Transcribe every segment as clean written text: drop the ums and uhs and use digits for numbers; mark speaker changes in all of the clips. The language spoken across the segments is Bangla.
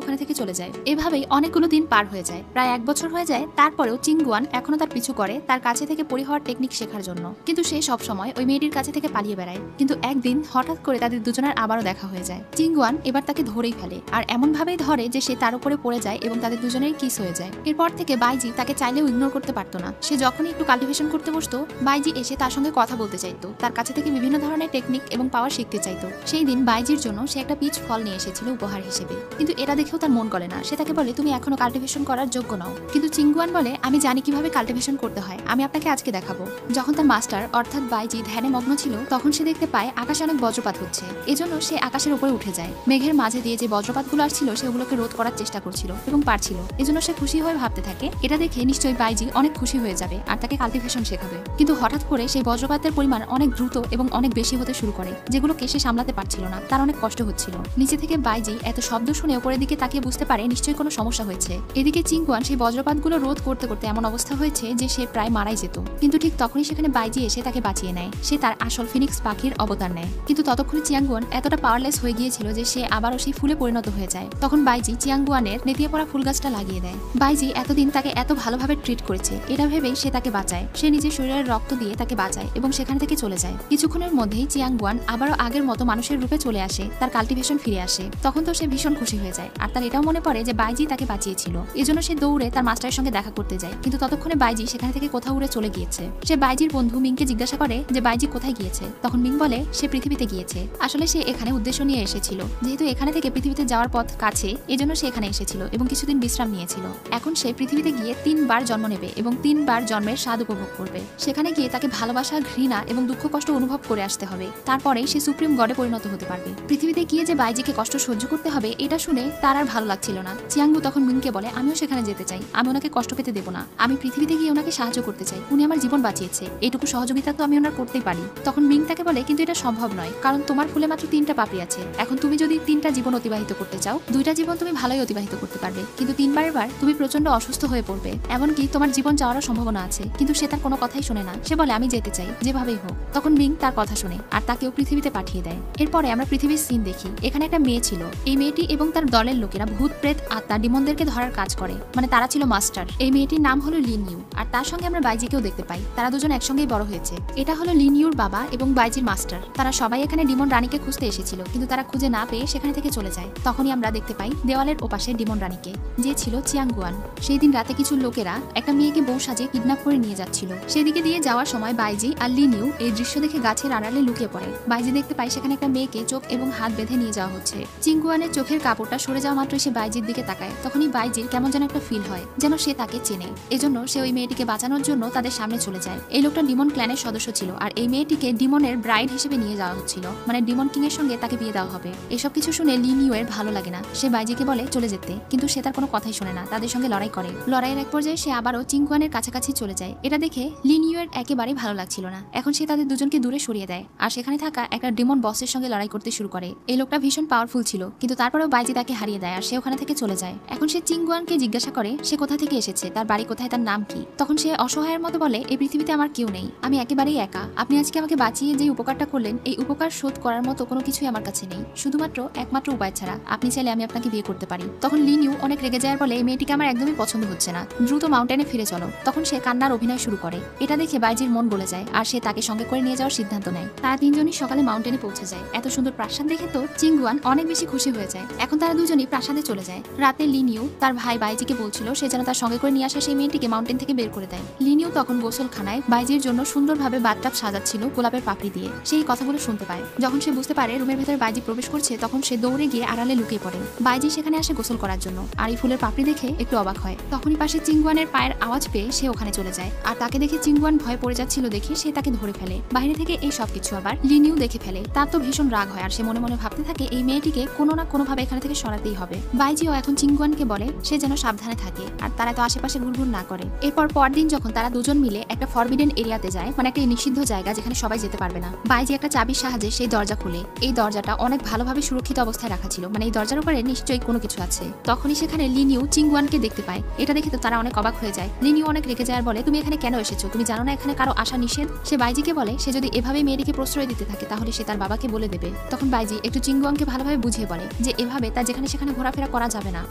Speaker 1: ওখানে থেকে চলে যায়। এভাবেই অনেকগুলো দিন পার হয়ে যায়, প্রায় 1 বছর হয়ে যায়। তারপরেও চিংগুয়ান এখনো তার পিছু করে তার কাছে থেকে পরি হওয়ার টেকনিক শেখার জন্য, কিন্তু সে সব সময় ওই মেয়েটির কাছে থেকে পালিয়ে বেড়ায়। কিন্তু একদিন হঠাৎ করে তাদের দুজনের আবারও দেখা হয়ে যায়। চিংগুয়ান এবার তাকে ধরেই ফেলে, আর এমন ভাবেই ধরে যে সে তার উপরে পড়ে যায় এবং তাদের দুজনের কিস হয়ে যায়। এরপর থেকে বাইজি তাকে চাইলেও ইগনোর করতে পারতো না। সে যখনই একটু কাল্টিভেশন করতে বসতো, বাইজি এসে তার সঙ্গে কথা বলতে চাইতো, তার কাছে থেকে বিভিন্ন ধরনের টেকনিক এবং পাওয়ার শিখতে চাইতো। সেই দিন বাইজির জন্য সে একটা পিচ ফল নিয়ে এসেছিল উপহার হিসেবে, কিন্তু এটা দেখেও তার মন গলে না। সে তাকে বলে, তুমি এখনো কাল্টিভেশন করার যোগ্য নও। কিন্তু চিংগুয়ান বলে, আমি জানি কিভাবে কাল্টিভেশন করতে হয়, আমি আপনাকে আজকে দেখাবো। যখন তার মাস্টার অর্থাৎ বাইজি ধ্যানে মগ্ন ছিল, তখন সে দেখতে পায় আকাশে অনেক বজ্রপাত হচ্ছে। এজন্য সে আকাশের উপরে উঠে যায়। মেঘের মাঝে দিয়ে যে বজ্রপাতগুলো আসছিল সেগুলোকে রোধ করার চেষ্টা করছিল এবং পারছিল। এজন্য সে খুশি হয়ে ভাবতে থাকে, এটা দেখে নিশ্চয়ই বাইজি অনেক খুশি হয়ে যাবে আর তাকে কাল্টিভেশন শেখাবে। কিন্তু হঠাৎ করে সেই বজ্রপাতের পরিমাণ অনেক দ্রুত এবং অনেক বেশি হতে শুরু করে, যেগুলোকে সে সামলাতে পারছিল না। তার অনেক কষ্ট হচ্ছিল। নিচে থেকে বাইজি এত শব্দ শুনে উপরের দিকে তাকিয়ে বুঝতে পারে নিশ্চয়ই কোনো সমস্যা হয়েছে। এদিকে চিংগুয়ান সেই বজ্রপাতগুলো রোধ করতে করতে এমন অবস্থা হয়েছে যে সে প্রায় মারাই যেত। কিন্তু ঠিক তখনই সেখানে বাইজি এসে তাকে বাঁচিয়ে নেয়। সে তার আসল ফিনিক্স পাখির অবতার নেয়। কিন্তু ততক্ষণে চিয়াংগুয়ান এতটা পাওয়ারলেস হয়ে গিয়েছিল যে সে আবারও সেই ফুলে পরিণত হয়ে যায়। তখন বাইজি চিয়াংগুয়ানের নেতিয়ে পড়া ফুল গাছটা লাগিয়ে দেয়। বাইজি এতদিন তাকে এত ভালোভাবে ট্রিট করেছে, এটা ভেবেই সে তাকে বাঁচায়। সে নিজের শরীরের রক্ত দিয়ে তাকে বাঁচায় এবং সেখান থেকে চলে যায়। কিছুক্ষণের মধ্যেই চিয়াংগুয়ান আবারও আগের মতো মানুষের রূপে চলে আসে, তার কাল্টিভেশন ফিরে আসে। তখন তো সে ভীষণ খুশি হয়ে যায়, আর তার এটাও মনে পড়ে যে বাইজি তাকে বাঁচিয়েছিল। এজন্য সে দৌড়ে তার মাস্টারের সঙ্গে দেখা করতে যায়। কিন্তু ততক্ষণে বাইজি সেখানে থেকে কোথাও উড়ে চলে গিয়েছে। সে বাইজির বন্ধু মিংকে জিজ্ঞাসা করে যে বাইজি কোথায় গিয়েছে। তখন মিং বলে সে পৃথিবীতে গিয়েছে। আসলে সে এখানে উদ্দেশ্য নিয়ে এসেছিল, যেহেতু এখানে থেকে পৃথিবীতে যাওয়ার পথ কাছে, এজন্য সে এখানে এসেছিল এবং কিছুদিন বিশ্রাম নিয়েছিল। এখন সে পৃথিবীতে গিয়ে 3 বার জন্ম নেবে এবং 3 বার জন্মের স্বাদ উপভোগ করবে। সেখানে গিয়ে তাকে ভালোবাসা, ঘৃণা এবং দুঃখ কষ্ট অনুভব করে আসতে হবে। তারপরেই সে সুপ্রিম গডে পরিণত হতে পারবে। পৃথিবীতে গিয়ে যে বাইজিকে কষ্ট সহ্য করতে হবে, এটা শুনে তার আর ভালো লাগছিল না। চিয়াংগু তখন মিংকে বলে, আমিও সেখানে যেতে চাই, আমি ওনাকে কষ্ট পেতে দেবো না। আমি পৃথিবীতে গিয়ে ওনাকে সাহায্য করতে চাই, উনি আমার জীবন বাঁচিয়েছে, এইটুকু সহযোগিতা তো আমি ওনার করতেই পারি। তখন মিং তাকে বলে, কিন্তু এটা সম্ভব নয়, কারণ তোমার ফুলে মাত্র 3টা পাপড়ি আছে। এখন তুমি যদি 3টা জীবন অতিবাহিত করতে চাও, 2টা জীবন তুমি ভালোই অতিবাহিত করতে পারবে, কিন্তু 3বারের বার তুমি প্রচন্ড অসুস্থ হয়ে পড়বে, এমনকি তোমার জীবন যাওয়ারও সম্ভাবনা আছে। কিন্তু সে তার কোনো কথাই শোনে না। সে বলে, আমি যেতে চাই, যেভাবেই হোক। তখন মিং তার কথা শুনে আর তাকেও পৃথিবীতে পাঠিয়ে দেয়। এরপরে আমরা পৃথিবীর সিন দেখি। এখানে একটা মেয়ে ছিল। এই মেয়েটি এবং তার দলের লোকেরা ভূত, প্রেত, আত্মা, ডিমনদেরকে ধরার কাজ করে, মানে তারা ছিল মাস্টার। এই মেয়েটির নাম হলো লিন ইউ, আর তার সঙ্গে আমরা বাইজিকেও দেখতে পাই। তারা দুজন একসঙ্গেই বড় হয়েছে। এটা হলো লিন ইউর বাবা এবং বাইজির মাস্টার। তারা সবাই এখানে ডিমন রানীকে খুঁজতে এসেছিল, কিন্তু তারা খুঁজে না পেয়ে সেখানে থেকে চলে যায়। তখনই আমরা দেখতে পাই দেওয়ালের ওপাশে ডিমন রানীকে, যে ছিল চিয়াংগুয়ান। সেই দিন রাতে কিছু লোকেরা একটা মেয়েকে বউ সাজিয়ে কিডন্যাপ করে নিয়ে যাচ্ছিল। সেদিকে দিয়ে যাওয়ার সময় বাইজি আর লিন ইউ এই দৃশ্য দেখে গাছের আড়ালে লুকিয়ে পড়ে। বাইজি দেখতে পায় সেখানে একটা মেয়েকে চোখ এবং হাত বেঁধে নিয়ে যাওয়া হচ্ছে। চিংগুয়ানের চোখের কাপড়টা সরে যাওয়া মাত্র সে বাইজির দিকে তাকায়। তখনই বাইজির কেমন যেন একটা ফিল হয়, যেন সে তাকে চেনে। এজন্য সে ওই মেয়েটিকে বাঁচানোর জন্য তাদের সামনে চলে যায়। এই লোকটা ডিমন ক্ল্যানের সদস্য ছিল, আর এই মেয়েটিকে ডিমনের ব্রাইড হিসেবে নিয়ে যাওয়া হচ্ছিল, মানে ডিমন কিং এর সঙ্গে তাকে বিয়ে দেওয়া হবে। এসব কিছু শুনে লিন ইউ এর ভালো লাগে না। সে বাইজিকে বলে চলে যেতে, কিন্তু সে তার কোনো কথাই শোনে না। তাদের সঙ্গে লড়াই করে। লড়াইয়ের এক পর্যায়ে সে আবারও চিংগুয়ানের কাছাকাছি চলে যায়। এটা দেখে লিন ইউ এর একেবারেই ভালো লাগছিল না। এখন সে তাদের দুজনকে দূরে সরিয়ে দেয়, আর সেখানে থাকা একটা ডিমন বসের সঙ্গে লড়াই করতে শুরু করে। এই লোকটা ভীষণ পাওয়ারফুল ছিল, কিন্তু তারপরেও বাইজি তাকে হারিয়ে দেয়, আর সে ওখানে থেকে চলে যায়। এখন সে চিংগুয়ানকে জিজ্ঞাসা করে সে কোথা থেকে এসেছে, তার বাড়ি কোথায়, তার নাম কি। তখন সে অসহায়ের মতো বলে, এই পৃথিবীতে আমার কেউ নেই, আমি একেবারেই একা। আপনি আজকে আমাকে বাঁচিয়ে যে উপকারটা করলেন, এই উপকার শোধ করার মতো কোনো কিছুই আমার কাছে নেই, শুধুমাত্র একমাত্র উপায় ছাড়া, আপনি চাইলে আমি আপনাকে বিয়ে করতে পারি। তখন লিন ইউ অনেক রেগে যায়, বলে এই মেয়েটিকে আমার একদমই পছন্দ হচ্ছে না, দ্রুত মাউন্টেনে ফিরে চলো। তখন সে কান্নার অভিনয় শুরু করে। এটা দেখে বাইজির মন গলে যায়, আর সে তাকে সঙ্গে করে নিয়ে যাওয়ার সিদ্ধান্ত নেয়। তারা তিনজনই সকালে মাউন্টেনে পৌঁছে যায়। এত সুন্দর প্রাসাদ দেখে তো চিংগুয়ান অনেক বেশি খুশি হয়ে যায়। এখন তারা দুজনই প্রাসাদে চলে যায়। রাতে লিন ইউ তার ভাই বাইজিকে বলছিল সে যেন তার সঙ্গে করে নিয়ে আসা সেই মেয়েটিকে মাউন্টেন থেকে বের করে দেয়। লিন ইউ তখন গোসলখানায় বাইজির জন্য সুন্দরভাবে বাথটাব সাজাচ্ছিল গোলাপের পাপড়ি দিয়ে। সেই কথাগুলো শুনতে পায়। যখন সে বুঝতে পারে রুমের ভেতরে বাইজি প্রবেশ করছে, তখন সে দৌড়ে গিয়ে আড়ালে লুকিয়ে পড়ে। বাইজি সেখানে আসে গোসল করার জন্য, আর এই ফুলের পাপড়ি দেখে একটু অবাক হয়। তখনই পাশে চিংগুয়ানের পায়ের আওয়াজ পেয়ে সে ওখানে চলে যায়, আর তাকে দেখে চিংগুয়ান ভয় পড়ে যাচ্ছিল দেখে সে তাকে ধরে ফেলে। বাইরে থেকে এই সবকিছু আবার লিন ইউ দেখে ফেলে। তার তো ভীষণ রাগ হয়, আর সে মনে মনে ভাবতে থাকে এই মেয়েটিকে কোনো না কোনো ভাবে এখানে থেকে সরাতেই হবে। বাইজিও এখন চিংগুয়ানকে বলে সে যেন সাবধানে থাকে, আর তারা তো আশেপাশে ঘুরঘুর না করে। এরপর পরদিন যখন তারা দুজন মিলে একটা ফরবিডেন এরিয়াতে যায়, মানে একটা নিষিদ্ধ জায়গা যেখানে সবাই যেতে পারবে না, বাইজি একটা চাবির সাহায্যে সেই দরজা খুলে। এই দরজাটা অনেক ভালোভাবে সুরক্ষিত অবস্থায় রাখা ছিল, মানে এই দরজার উপরে নিশ্চয়ই কোনো কিছু আছে। তখনই সেখানে লিন ইউ চিংগুয়ানকে দেখতে পায়। এটা দেখে তো তারা অনেক অবাক হয়ে যায়। লিন ইউ অনেক রেগে যায় আর বলে, তুমি এখানে কেন এসেছো, তুমি জানো না এখানে কারো আসা নিষেধ। সে বাইজিকে বলে সে যদি এভাবে মেয়েটিকে প্রশ্রয় দিতে থাকে তাহলে সে তার বাবাকে বলে দেবে। তখন বাইজি একটু চিংগুয়ানকে ভালোভাবে বুঝিয়ে বলে যে এভাবে তার যেখানে সেখানে ঘোরাফেরা করা যাবে না।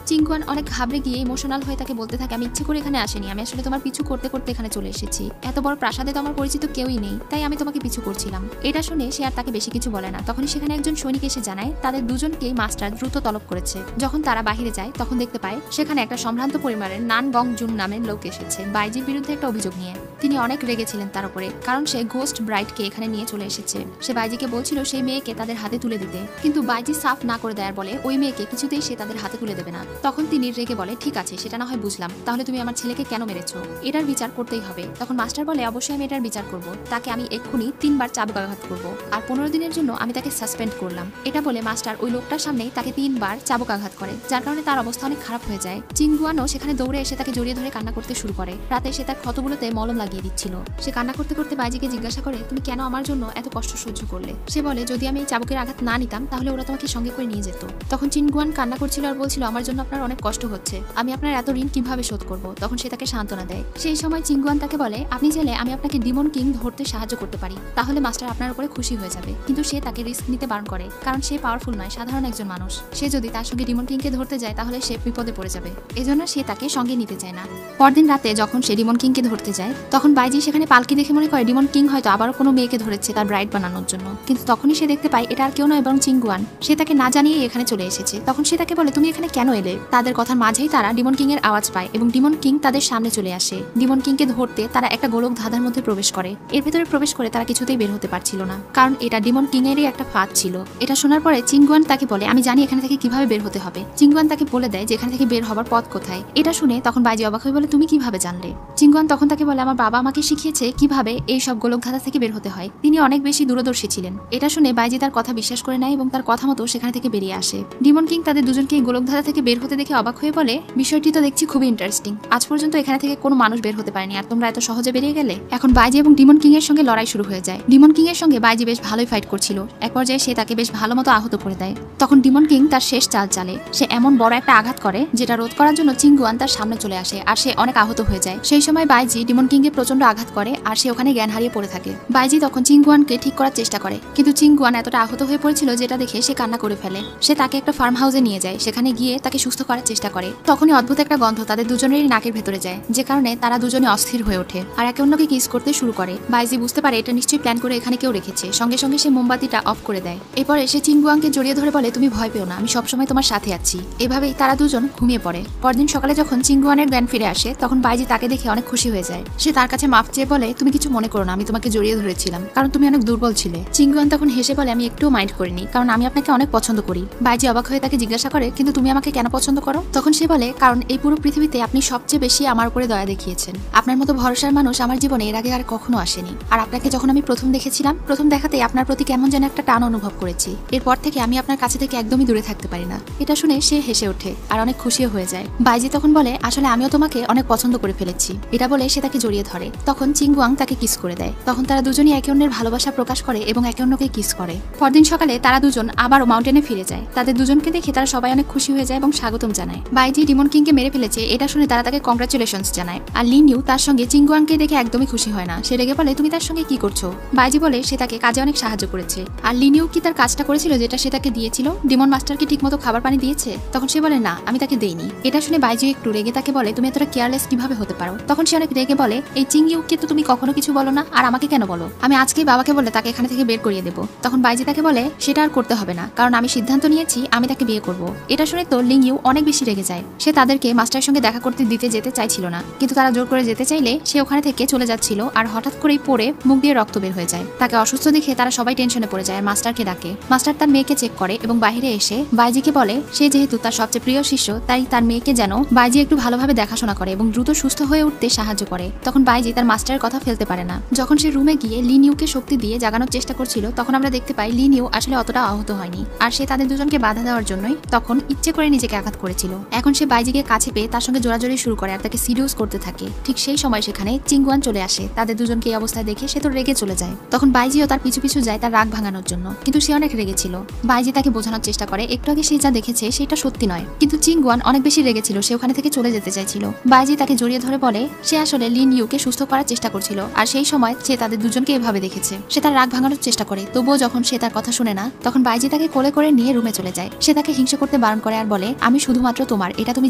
Speaker 1: চিংগুয়ান অনেক ঘাবড়ে গিয়ে ইমোশনাল হয়ে তাকে বলতে থাকে, আমি ইচ্ছে করে এখানে আসিনি, আমি আসলে তোমার পিছু করতে করতে এখানে চলে এসেছি। এত বড় প্রাসাদে তো আমার পরিচিত কেউই নেই, তাই আমি তোমাকে পিছু করছিলাম। এটা শুনে সে আর তাকে বেশি কিছু বলে না। তখনই সেখানে একজন সৈনিক এসে জানায় তাদের দুজনকেই মাস্টার দ্রুত তলব করেছে। যখন তারা বাহিরে যায় তখন দেখতে পায় সেখানে একটা সম্ভ্রান্ত পরিবারের নান গং জুন নামের লোক এসেছে বাইজির বিরুদ্ধে একটা অভিযোগ নিয়ে। তিনি অনেক রেগেছিলেন তার উপরে, কারণ সে ঘোস্ট ব্রাইডকে এখানে নিয়ে চলে এসেছে। সে বাইজিকে বলছিল সেই মেয়েকে তাদের হাতে তুলে দিতে, কিন্তু বাইজি সাফ না করে দেয়ার বলে ওই মেয়েকে কিছুতেই সে তাদের হাতে তুলে দেবে না। তখন তিনি রেগে বলে, ঠিক আছে সেটা না হয় বুঝলাম, তাহলে তুমি আমার ছেলেকে কেন মেরেছো? এটার বিচার করতেই হবে। তখন মাস্টার বলে, অবশ্যই আমি এটার বিচার করব, তাকে আমি এক্ষুনি 3 বার চাবুকাঘাত করব, আর 15 দিনের জন্য আমি তাকে সাসপেন্ড করলাম। এটা বলে মাস্টার ওই লোকটার সামনেই তাকে 3 বার চাবুকাঘাত করে, যার কারণে তার অবস্থা অনেক খারাপ হয়ে যায়। চিংগুয়ানও সেখানে দৌড়ে এসে তাকে জড়িয়ে ধরে কান্না করতে শুরু করে। রাতে সে তার ক্ষতগুলোতে মলম লাগিয়ে দিচ্ছিল। সে কান্না করতে করতে বাইজিকে জিজ্ঞাসা করে, তুমি কেন আমার জন্য এত কষ্ট সহ্য করলে? সে বলে, যদি আমি এই চাবুকের আঘাত না নিতাম তাহলে ওরা তোমাকে সঙ্গে করে নিয়ে যেত। তখন চিংগুয়ান কান্না করছিল আর বলছিল, আমার জন্য আপনার অনেক কষ্ট হচ্ছে, আমি আপনার এত ঋণ কিভাবে শোধ করব? তখন সে তাকে সান্ত্বনা দেয়। সেই সময় চিংগুয়ান তাকে বলে, আপনি চাইলে আমি আপনাকে ডিমন কিং ধরতে সাহায্য করতে পারি, তাহলে মাস্টার আপনার উপরে খুশি হয়ে যাবে। কিন্তু সে তাকে রিস্ক নিতে বারণ করে, কারণ সে পাওয়ারফুল নয়, সাধারণ একজন মানুষ। সে যদি তার সঙ্গে ডিমন কিংকে ধরতে যায় তাহলে সে বিপদে পড়ে যাবে, এজন্য সে তাকে সঙ্গে নিতে চায় না। পরদিন রাতে যখন সে ডিমন কিংকে ধরতে যায় তখন বাইজি সেখানে পালকি দেখে মনে করে ডিমন কিং হয়তো আবারও কোনো মেয়েকে ধরেছে তার ব্রাইড বানানোর জন্য। কিন্তু তখনই সে দেখতে পায় এটা আর কেউ নয় বরং চিংগুয়ান। সে তাকে না জানিয়ে এখানে চলে এসেছে। তখন সে তাকে বলে, তুমি এখানে কেন এলে? তাদের কথার মাঝেই তারা ডিমন কিং এর আওয়াজ পায় এবং ডিমন কিং তাদের সামনে চলে আসে। ডিমন কিংকে ধরতে তারা একটা গোলক ধাঁধার মধ্যে প্রবেশ করে। এর ভেতরে প্রবেশ করে তারা কিছুতেই বের হতে পারছিল না, কারণ এটা ডিমন কিং এরই একটা ফাঁদ ছিল। এটা শোনার পরে চিংগুয়ান তাকে বলে, আমি জানি এখানে থেকে কিভাবে বের হতে হবে। চিংগুয়ান তাকে বলে দেয় যে এখান থেকে বের হবার পথ কোথায়। এটা শুনে তখন বাইজি অবাক হয়ে বলে, তুমি কিভাবে জানলে? চিংগুয়ান তখন তাকে বলে, আমার বাবা আমাকে শিখিয়েছে কিভাবে এই সব গোলক ধাঁধা থেকে বের হতে হয়। তিনি অনেক বেশি দূরদর্শী ছিলেন। এটা শুনে বাইজি তার কথা বিশ্বাস করে নেয় এবং তার কথা মতো সেখানে থেকে বেরিয়ে আসে। ডিমন কিং তাদের দুজনকে গোলক ধাঁধা থেকে বের হতে দেখে অবাক হয়ে বলে, বিষয়টি তো দেখছি খুবই ইন্টারেস্টিং, আজ পর্যন্ত এখানে থেকে কোনো মানুষ বের হতে পারেনি, আর তোমরা এত সহজে বেরিয়ে গেলে। এখন বাইজি এবং ডিমন কিং এর সঙ্গে লড়াই শুরু হয়ে যায়। ডিমন কিং এর সঙ্গে বাইজি বেশ ভালোই ফাইট করছিল। এক পর্যায়ে সে তাকে বেশ ভালো মতো আহত করে দেয়। তখন ডিমন কিং তার শেষ চাল চালে। সে এমন বড় একটা আঘাত করে যেটা রোধ করার জন্য চিংগুয়ান তার সামনে চলে আসে, আর সে অনেক আহত হয়ে যায়। সেই সময় বাইজি ডিমন কিং এ প্রচন্ড আঘাত করে আর সে ওখানে জ্ঞান হারিয়ে পড়ে থাকে। বাইজি তখন চিংগুয়ানকে ঠিক করার চেষ্টা করে, কিন্তু চিংগুয়ান এতটা আহত হয়ে পড়েছিল যেটা দেখে সে কান্না করে ফেলে। সে তাকে একটা ফার্ম হাউসে নিয়ে যায়, সেখানে গিয়ে তাকে সুস্থ করার চেষ্টা করে। তখনই অদ্ভুত একটা গন্ধ তাদের দুজনেরই নাকের ভেতরে যায়, যে কারণে তারা দুজনে অস্থির হয়ে ওঠে আর একে অন্যকে কিস করতে শুরু করে। বাইজি বুঝতে পারে এটা নিশ্চয়ই প্ল্যান করে এখানে কেউ রেখেছে। সঙ্গে সঙ্গে সে মোমবাতিটা অফ করে দেয়। এরপরে সে চিংগুয়ানকে জড়িয়ে ধরে বলে, তুমি ভয় পেও না, আমি সবসময় তোমার সাথে আছি। এভাবেই তারা দুজন ঘুমিয়ে পড়ে। পরদিন সকালে যখন চিংগুয়ানের জ্ঞান ফিরে আসে তখন বাইজি তাকে দেখে অনেক খুশি হয়ে যায়। সে তার কাছে মাফ চেয়ে বলে, তুমি কিছু মনে করো না, আমি তোমাকে জড়িয়ে ধরেছিলাম কারণ তুমি অনেক দুর্বল ছিলে। চিংগুয়ান তখন হেসে বলে, আমি একটুও মাইন্ড করিনি, কারণ আমি আপনাকে অনেক পছন্দ করি। বাইজি অবাক হয়ে তাকে জিজ্ঞাসা করে, কিন্তু তুমি আমাকে কেন পছন্দ করো? তখন সে বলে, কারণ এই পুরো পৃথিবীতে আপনি সবচেয়ে বেশি আমার উপরে দয়া দেখিয়েছেন। আপনার মতো ভরসার মানুষ আমার জীবনে এর আগে আর কখনো আসেনি। আর আপনাকে যখন আমি প্রথম দেখেছিলাম, প্রথম দেখাতেই আপনার প্রতি কেমন যেন একটা টান অনুভব করেছি। এরপর থেকে আমি আপনার কাছে থেকে একদমই দূরে থাকতে পারি না। এটা শুনে সে হেসে ওঠে আর অনেক খুশিও হয়ে যায়। বাইজি তখন বলে, আসলে আমিও তোমাকে অনেক পছন্দ করে ফেলেছি। এটা বলে সে তাকে জড়িয়ে ধরে। তখন চিংগুয়াং তাকে কিস করে দেয়। তখন তারা দুজনই একে অন্যের ভালোবাসা প্রকাশ করে এবং একে অন্যকে কিস করে। পরদিন সকালে তারা দুজন আবারও মাউন্টেনে ফিরে যায়। তাদের দুজনকে দেখে তারা সবাই অনেক খুশি হয়ে যায় এবং স্বাগতম জানায়। বাইজি ডিমন কিংকে মেরে ফেলেছে এটা শুনে তারা তাকে কংগ্রাচুলেশনস জানায়। আর লি নিউ তার সঙ্গে চিংগুয়াংকে দেখে একদমই খুশি হয় না। সে রেগে বলে, তুমি তার সঙ্গে কি করছো? বাইজি বলে সে তাকে কাজে অনেক সাহায্য করেছে। আর লি নিউ কি তার কাজটা করেছিল যেটা সে তাকে দিয়েছিল? ডিমন মাস্টারকে ঠিকমতো খাবার পানি দিয়েছে? তখন সে বলে, না, আমি তাকে দেইনি। এটা শুনে বাইজি একটু রেগে তাকে বলে, তুমি এতটা কেয়ারলেস কিভাবে হতে পারো? তখন সে অনেক রেগে বলে, এই চিং ইউকে তো তুমি কখনো কিছু বলো না, আর আমাকে কেন বলো? আমি আজকেই বাবাকে বলে তাকে এখানে থেকে বের করিয়ে দেবো। তখন বাইজি তাকে বলে, সেটা আর করতে হবে না, কারণ আমি সিদ্ধান্ত নিয়েছি আমি তাকে বিয়ে করব। এটা শুনে তো লিং ইউ অনেক বেশি রেগে যায়। সে তাদেরকে মাস্টারের সঙ্গে দেখা করতে দিতে যেতে চাইছিল না, কিন্তু তারা জোর করে যেতে চাইলে সে ওখানে থেকে চলে যাচ্ছিল আর হঠাৎ করেই পড়ে মুখ দিয়ে রক্ত বের হয়ে যায়। তাকে অসুস্থ দেখে তারা সবাই টেনশনে পড়ে যায়। মাস্টারকে ডাকে। মাস্টার তার মেয়েকে চেক করে এবং বাইরে এসে বাইজিকে বলে, সে যেহেতু তার সবচেয়ে প্রিয় শিষ্য তাই তার মেয়েকে যেন বাইজি একটু ভালোভাবে দেখাশোনা করে এবং দ্রুত সুস্থ হয়ে উঠতে সাহায্য করে। তখন বাইজি তার মাস্টারের কথা ফেলতে পারে না। যখন সে রুমে গিয়ে লি নিউকে শক্তি দিয়ে জাগানোর চেষ্টা করছিল তখন আমরা দেখতে পাই লি নিউ আসলে অতটা আহত হয়নি, আর সে তাদের দুজনকে বাধা দেওয়ার জন্যই তখন ইচ্ছে করে নিজেকে আঘাত করেছিল। এখন সে বাইজিকে কাছে পেয়ে তার সঙ্গে জোরাজোরি শুরু করে আর তাকে সিরিয়াস করতে থাকে। ঠিক সেই সময় সেখানে চিংগুয়ান চলে আসে। তাদের দুজনকে এই অবস্থায় দেখে সে তো রেগে চলে যায়। তখন বাইজিও তার পিছু পিছু যায় তার রাগ ভাঙানোর জন্য, কিন্তু সে অনেক রেগেছিল। বাইজি তাকে বোঝানোর চেষ্টা করে একটু আগে সে যা দেখেছে সেটা সত্যি নয়, কিন্তু চিংগুয়ান অনেক বেশি রেগেছিল। সে ওখানে থেকে চলে যেতে চাইছিল। বাইজি তাকে জড়িয়ে ধরে বলে সে আসলে লিন ইউকে সুস্থ করার চেষ্টা করছিল, আর সেই সময় সে তাদের দুজনকে এভাবে দেখেছে। সে তার রাগ ভাঙানোর চেষ্টা করে, তবুও যখন সে তার কথা শুনে না তখন বাইজি তাকে কোলে করে নিয়ে রুমে চলে যায়। সে তাকে হিংসা করতে বারণ করে আর বলে আমি শুধুমাত্র তোমার, এটা তুমি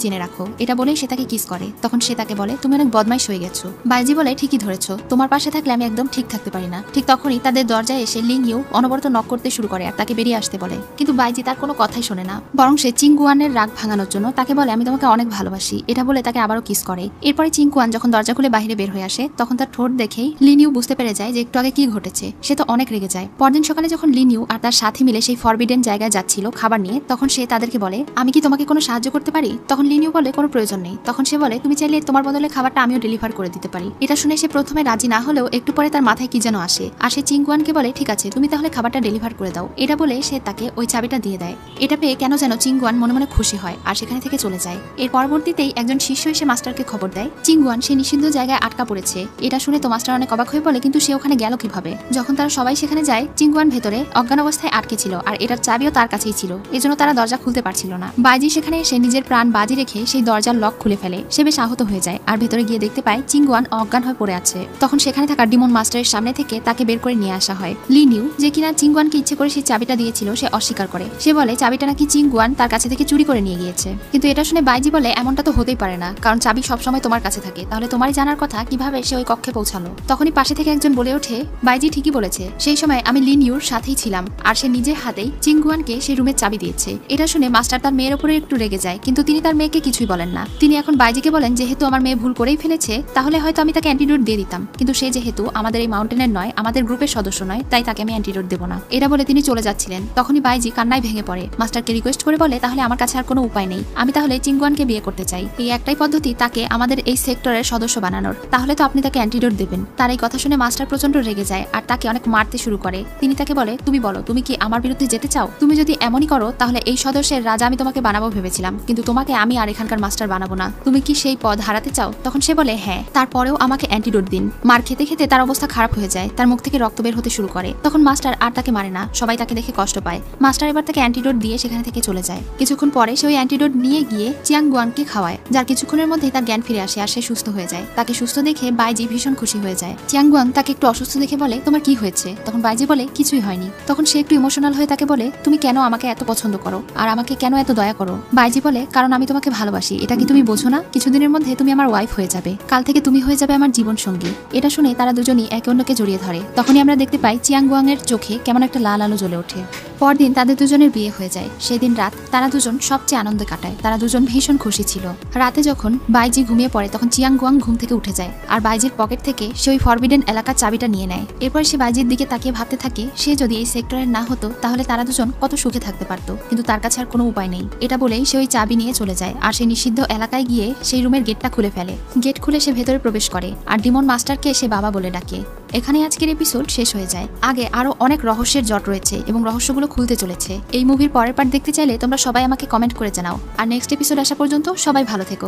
Speaker 1: জেনে রাখো। এটা বলেই সে তাকে কিস করে। তখন সে তাকে বলে তুমি অনেক বদমাইশ হয়ে গেছো। বাইজি বলে ঠিকই ধরেছো, তোমার পাশে থাকলে আমি একদম ঠিক থাকতে পারি না। ঠিক তখনই তাদের দরজায় এসে লিং ইউ অনবরত নক করতে শুরু করে আর তাকে বেরিয়ে আসতে বলে, কিন্তু বাইজি তার কোনো কথাই শোনে না, বরং সে চিংগুয়ানের রাগ ভাঙানোর জন্য তাকে বলে আমি তোমাকে অনেক ভালোবাসি। এটা বলে তাকে আবারও কিস করে। এরপরে চিংগুয়ান যখন দরজা খুলে বাইরে বের হয়ে আসে তখন তার ঠোঁট দেখেই লিন ইউ বুঝতে পেরে যায় যে একটু আগে কি ঘটেছে। সে তো অনেক রেগে যায়। পরদিন সকালে যখন লিন ইউ আর তার সাথী মিলে সেই ফরবিডেন জায়গায় যাচ্ছিল খাবার নিয়ে, তখন সে তাদেরকে বলে আমি কি তোমাকে কোনো সাহায্য করতে পারি? তখন লিন ইউ বলে কোনো প্রয়োজন নেই। তখন সে বলে তুমি চাইলে তোমার বদলে খাবারটা আমিও ডেলিভার করে দিতে পারি। এটা শুনে সে প্রথমে রাজি না হলেও একটু পরে তার মাথায় কি যেন আসে আর সে চিংগুয়ানকে বলে ঠিক আছে তুমি তাহলে খাবারটা ডেলিভার করে দাও। এটা বলে সে তাকে ওই চাবিটা দিয়ে দেয়। এটা পেয়ে কেন যেন চিংগুয়ান মনে মনে খুশি হয় আর সেখানে থেকে চলে যায়। এর পরবর্তীতেই একজন শিষ্য এসে মাস্টারকে খবর দেয় চিংগুয়ান সে নিষিদ্ধ জায়গায় আটকা পড়েছে। এটা শুনে তো মাস্টার অনেক অবাক হয়ে বলে কিন্তু সে ওখানে গেল কিভাবে? যখন তারা সবাই সেখানে যায় চিংগুয়ান ভেতরে অজ্ঞান অবস্থায় আটকে ছিল আর এটার চাবিও তার কাছেই ছিল, এজন্য তারা দরজা খুলতে পারছিল না। বাইজি সেখানে এসে নিজের প্রাণ বাজি রেখে সেই দরজার লক খুলে ফেলে। সে বেশ আহত হয়ে যায় আর ভেতরে গিয়ে দেখতে পায় চিংগুয়ান অজ্ঞান হয়ে পড়ে আছে। তখন সেখানে থাকা ডিমন মাস্টারের সামনে থেকে তাকে বের করে নিয়ে আসা হয়। লিন ইউ যে কিনা চিংগুয়ানকে ইচ্ছে করে সেই চাবিটা দিয়েছিল সে অস্বীকার করে। সে বলে চাবিটা নাকি চিংগুয়ান তার কাছে থেকে চুরি করে নিয়ে গিয়েছে। কিন্তু এটা শুনে বাইজি বলে এমনটা তো হতেই পারে না, কারণ চাবি সবসময় তোমার কাছে থাকে, তাহলে তোমারই জানার কথা কিভাবে সে ওই কক্ষে পৌঁছালো। তখনই পাশে থেকে একজন বলে ওঠে বাইজি ঠিকই বলেছে, সেই সময় আমি লিন ইউর সাথেই ছিলাম আর সে নিজের হাতেই চিংগুয়ানকে সেই রুমের চাবি দিয়েছে। এটা শুনে মাস্টার তার মেয়ের উপরে একটু রেগে যায়, কিন্তু তিনি তার মেয়েকে কিছুই বলেন না। তিনি এখন বাইজিকে বলেন যেহেতু আমার মেয়ে ভুল করেই ফেলেছে তাহলে হয়তো আমি তাকে অ্যান্টিডোট দিয়ে দিতাম, কিন্তু সে যেহেতু আমাদের এই মাউন্টেনের নয়, আমাদের গ্রুপের সদস্য নয়, তাই তাকে আমি অ্যান্টিডোট দেবো না। এটা বলে তিনি চলে যাচ্ছিলেন। তখনই বাইজি কান্নায় ভেঙে পড়ে। মাস্টারকে রিকোয়েস্ট করে বলে তাহলে আমার কাছে আর কোনো উপায় নেই, আমি তাহলে চিংগুয়ানকে বিয়ে করতে চাই। এই একটাই পদ্ধতি তাকে আমাদের এই সেক্টরের সদস্য বানানোর, তাহলে তো আপনি তাকে অ্যান্টিডোট দেবেন। তার এই কথা শুনে মাস্টার প্রচন্ড রেগে যায় আর তাকে অনেক মারতে শুরু করে। তিনি তাকে বলে তুমি বলো তুমি কি আমার বিরুদ্ধে যেতে চাও? তুমি যদি এমনই করো তাহলে এই সদস্যের রাজা আমি তোমাকে বানাবো ভেবেছিলাম, কিন্তু তোমাকে আমি আর এখানকার মাস্টার বানাবো না। তুমি কি সেই পদ হারাতে চাও? তখন সে বলে হ্যাঁ, তারপরেও আমাকে অ্যান্টিডোট দিন। মার খেতে খেতে তার অবস্থা খারাপ হয়ে যায়, তার মুখ থেকে রক্ত বের হতে শুরু করে। তখন মাস্টার আর তাকে মারে না, সবাই তাকে দেখে কষ্ট পায়। মাস্টার এবার তাকে অ্যান্টিডোট দিয়ে সেখানে থেকে চলে যায়। কিছুক্ষণ পরে সে ওই অ্যান্টিডোট নিয়ে গিয়ে চিয়াংগুয়ানকে খাওয়ায়, যার কিছুক্ষণের মধ্যেই তার জ্ঞান ফিরে আসে আর সে সুস্থ হয়ে যায়। তাকে সুস্থ দেখে বাইজি ভীষণ খুশি হয়ে যায়। চিয়াংগুয়ান তাকে একটু অসুস্থ দেখে বলে তোমার কি হয়েছে? তখন বাইজি বলে কিছুই হয়নি। তখন সে একটু ইমোশনাল হয়ে তাকে বলে তুমি কেন আমাকে এত পছন্দ করো আর আমাকে কেন এত দয়া করো? বাইজি বলে কারণ আমি তোমাকে ভালোবাসি, এটা কি তুমি বোঝো না? কিছুদিনের মধ্যে তুমি আমার ওয়াইফ হয়ে যাবে, কাল থেকে তুমি হয়ে যাবে আমার জীবন সঙ্গী। এটা শুনে তারা দুজনই একে অন্যকে জড়িয়ে ধরে। তখনই আমরা দেখতে পাই চিয়াংগুয়াং এর চোখে কেমন একটা লাল আলো জ্বলে ওঠে। পরদিন তাদের দুজনের বিয়ে হয়ে যায়। সেদিন রাত তারা দুজন সবচেয়ে আনন্দে কাটায়। তারা দুজন ভীষণ খুশি ছিল। রাতে যখন বাইজি ঘুমিয়ে পড়ে তখন চিয়াংগুয়াং ঘুম থেকে উঠে যায় আর বাইজির পকেট থেকে সে ওই ফরবিডেন এলাকার চাবিটা নিয়ে নেয়। এরপর সে বাইজির দিকে তাকিয়ে ভাবতে থাকে সে যদি এই সেক্টরের না হতো তাহলে তারা দুজন কত সুখে থাকতে পারতো, কিন্তু তার কাছে আর কোনো উপায় নেই। এটা বলেই সে ওই চাবি নিয়ে চলে যায় আর সেই নিষিদ্ধ এলাকায় গিয়ে সেই রুমের গেটটা খুলে ফেলে। গেট খুলে সে ভেতরে প্রবেশ করে আর ডিমন মাস্টারকে সে বাবা বলে ডাকে। এখানে আজকের এপিসোড শেষ হয়ে যায়। আগে আরো অনেক রহস্যের জট রয়েছে এবং রহস্যগুলো খুলতে চলেছে। এই মুভির পরের পার্ট দেখতে চাইলে তোমরা সবাই আমাকে কমেন্ট করে জানাও। আর নেক্সট এপিসোড আসা পর্যন্ত সবাই ভালো থেকো।